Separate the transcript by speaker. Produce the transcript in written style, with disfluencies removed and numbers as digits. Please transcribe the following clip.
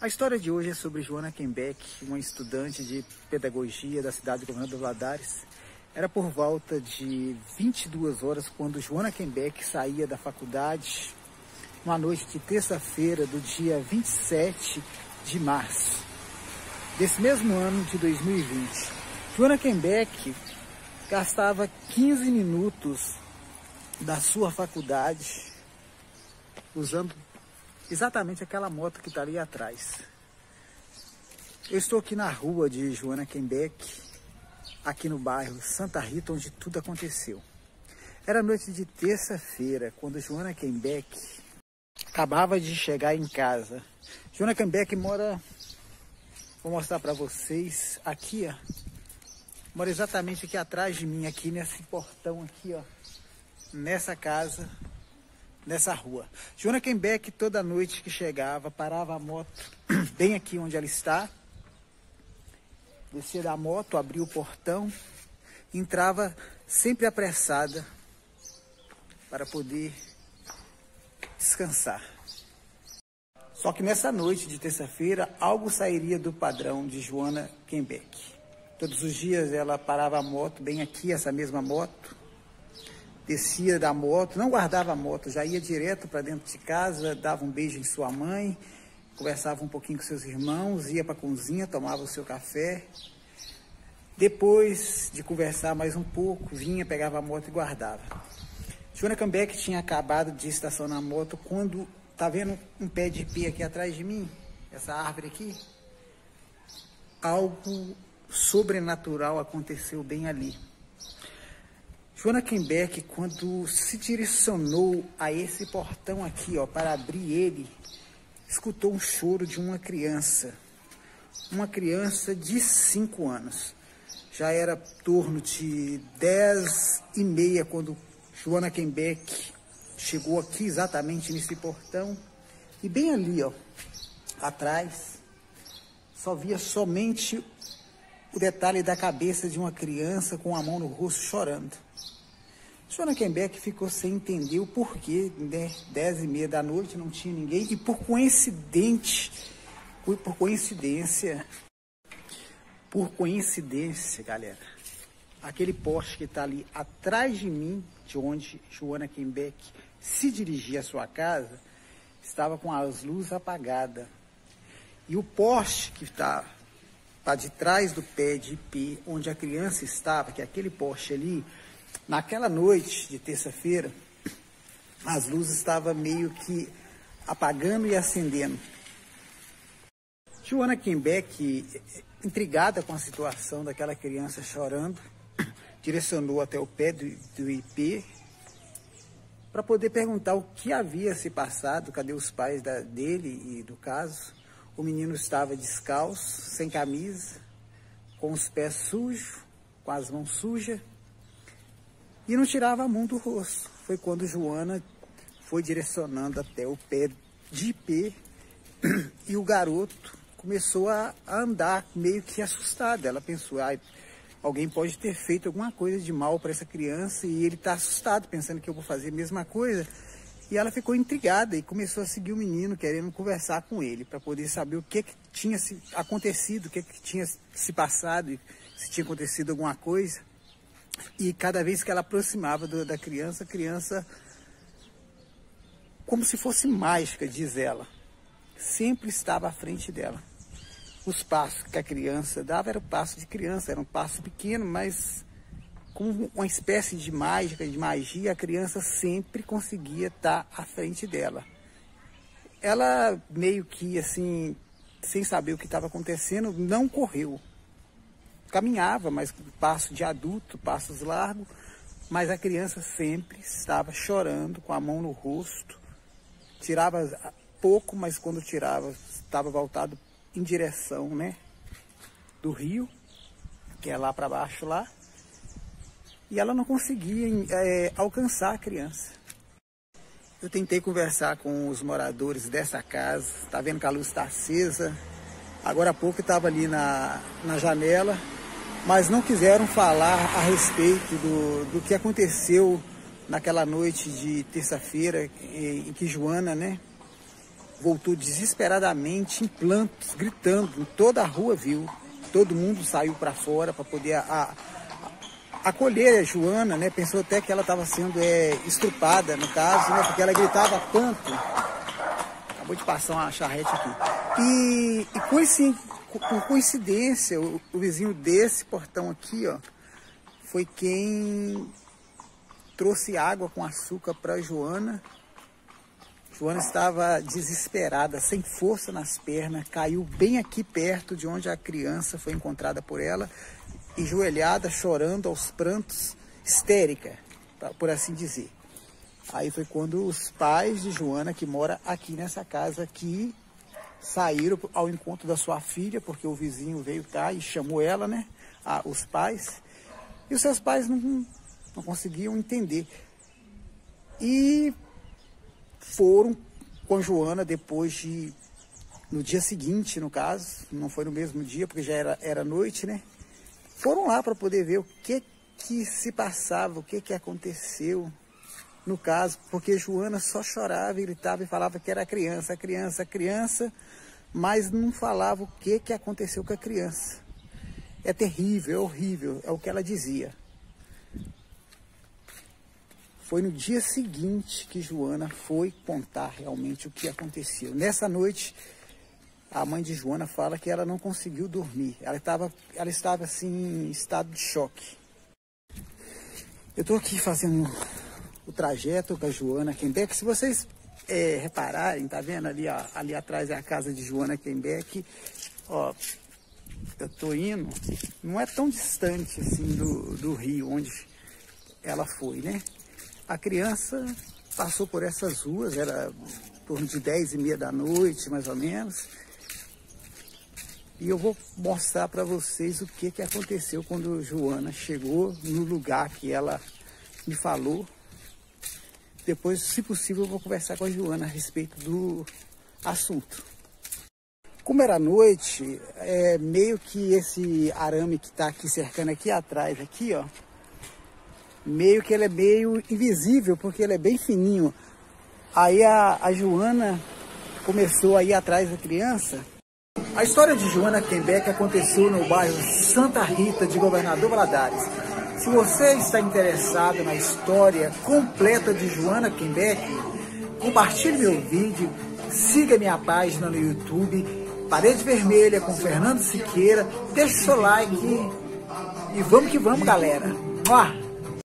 Speaker 1: A história de hoje é sobre Joana Kembeck, uma estudante de pedagogia da cidade de Governador Valadares. Era por volta de 22 horas quando Joana Kembeck saía da faculdade, uma noite de terça-feira do dia 27 de março desse mesmo ano de 2020. Joana Kembeck gastava 15 minutos da sua faculdade usando exatamente aquela moto que está ali atrás. Eu estou aqui na rua de Joana Kembeck, aqui no bairro Santa Rita, onde tudo aconteceu. Era noite de terça-feira, quando Joana Kembeck acabava de chegar em casa. Joana Kembeck mora, vou mostrar para vocês, aqui, ó. Mora exatamente aqui atrás de mim, aqui nesse portão aqui, ó. Nessa casa, nessa rua. Joana Kembeck, toda noite que chegava, parava a moto bem aqui onde ela está, descia da moto, abria o portão, entrava sempre apressada para poder descansar. Só que nessa noite de terça-feira, algo sairia do padrão de Joana Kembeck. Todos os dias ela parava a moto bem aqui, essa mesma moto, descia da moto, não guardava a moto, já ia direto para dentro de casa, dava um beijo em sua mãe, conversava um pouquinho com seus irmãos, ia para a cozinha, tomava o seu café. Depois de conversar mais um pouco, vinha, pegava a moto e guardava. Joana Kembeck tinha acabado de estacionar a moto quando, tá vendo um pé de ipê aqui atrás de mim? Essa árvore aqui? Algo sobrenatural aconteceu bem ali. Joana Kembeck, quando se direcionou a esse portão aqui, ó, para abrir ele, escutou um choro de uma criança de 5 anos. Já era torno de 10h30 quando Joana Kembeck chegou aqui exatamente nesse portão. E bem ali, ó, atrás, só via somente o detalhe da cabeça de uma criança com a mão no rosto chorando. Joana Kembeck ficou sem entender o porquê, né? 10h30 da noite, não tinha ninguém, e por coincidência, galera, aquele poste que está ali atrás de mim, de onde Joana Kembeck se dirigia à sua casa, estava com as luzes apagadas. E o poste que está de trás do pé de ipê, onde a criança estava, que é aquele poste ali, naquela noite de terça-feira, as luzes estavam meio que apagando e acendendo. Joana Kembeck, intrigada com a situação daquela criança chorando, direcionou até o pé do ipê para poder perguntar o que havia se passado, cadê os pais dele e do caso. O menino estava descalço, sem camisa, com os pés sujos, com as mãos sujas, e não tirava a mão do rosto. Foi quando Joana foi direcionando até o pé de ipê e o garoto começou a andar meio que assustado. Ela pensou, alguém pode ter feito alguma coisa de mal para essa criança e ele está assustado, pensando que eu vou fazer a mesma coisa. E ela ficou intrigada e começou a seguir o menino, querendo conversar com ele, para poder saber o que tinha acontecido, o que tinha se passado, se tinha acontecido alguma coisa. E cada vez que ela aproximava da criança, a criança, como se fosse mágica, diz ela, sempre estava à frente dela. Os passos que a criança dava eram passos de criança, era um passo pequeno, mas com uma espécie de mágica, de magia, a criança sempre conseguia estar à frente dela. Ela meio que assim, sem saber o que estava acontecendo, não correu. Caminhava, mas com passo de adulto, passos largos, mas a criança sempre estava chorando, com a mão no rosto. Tirava pouco, mas quando tirava, estava voltado em direção, né, do rio, que é lá para baixo lá. E ela não conseguia alcançar a criança. Eu tentei conversar com os moradores dessa casa, tá vendo que a luz está acesa. Agora há pouco estava ali na janela, mas não quiseram falar a respeito do que aconteceu naquela noite de terça-feira, em que Joana, né, voltou desesperadamente em plantos, gritando, toda a rua viu, todo mundo saiu para fora para poder acolher a Joana, né? Pensou até que ela estava sendo estrupada, no caso, né? Porque ela gritava tanto. Acabou de passar uma charrete aqui. E por coincidência, o vizinho desse portão aqui, ó, foi quem trouxe água com açúcar para Joana. Joana estava desesperada, sem força nas pernas, caiu bem aqui perto de onde a criança foi encontrada por ela, enjoelhada, chorando aos prantos, histérica, por assim dizer. Aí foi quando os pais de Joana, que mora aqui nessa casa aqui, saíram ao encontro da sua filha, porque o vizinho veio cá e chamou ela, né, os pais, e os seus pais não conseguiam entender. E foram com a Joana no dia seguinte, no caso, não foi no mesmo dia, porque já era noite, né? Foram lá para poder ver o que se passava, o que aconteceu no caso, porque Joana só chorava e gritava e falava que era criança, mas não falava o que aconteceu com a criança. É terrível, é horrível, é o que ela dizia. Foi no dia seguinte que Joana foi contar realmente o que aconteceu. Nessa noite, a mãe de Joana fala que ela não conseguiu dormir. Ela estava assim, em estado de choque. Eu estou aqui fazendo o trajeto com a Joana Quembeck. Se vocês repararem, tá vendo ali, ó, ali atrás é a casa de Joana Quembeck. Ó, eu estou indo, não é tão distante assim do rio onde ela foi, né? A criança passou por essas ruas, era em torno de 10h30 da noite, mais ou menos. E eu vou mostrar para vocês o que aconteceu quando Joana chegou no lugar que ela me falou. Depois, se possível, eu vou conversar com a Joana a respeito do assunto. Como era noite, meio que esse arame que está aqui cercando aqui atrás, aqui, ó, meio que ele é meio invisível, porque ele é bem fininho. Aí a Joana começou a ir atrás da criança. A história de Joana Quembeck aconteceu no bairro Santa Rita de Governador Valadares. Se você está interessado na história completa de Joana Quembeck, compartilhe meu vídeo, siga minha página no YouTube, Parede Vermelha com Fernando Siqueira, deixe seu like e vamos que vamos, galera. Ó.